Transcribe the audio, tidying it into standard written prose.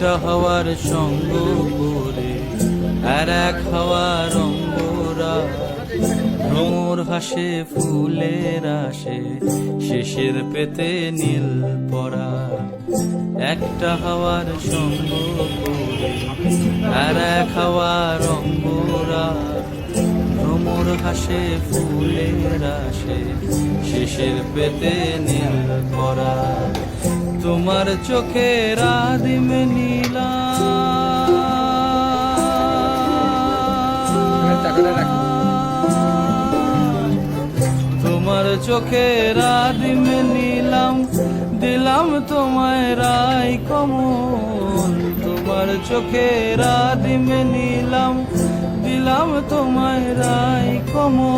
একটা হওয়ার সঙ্গ করে আর এক হওয়ার অঙ্গরা, ভ্রমর হাসে ফুলের আসে শেষের পেতে নীল পরা। একটা হওয়ার সঙ্গ করে আর এক হওয়ার অঙ্গরা, ভ্রমর হাসে ফুলের আসে শেষের পেতে নীল পরা। তোমার চোখের আদিম নীলা, তোমার চোখের আদিম নীলাম, দিলাম তোমায় রাই কমল। তোমার চোখের আদিম নীলাম, দিলাম তোমায় রাই কমল।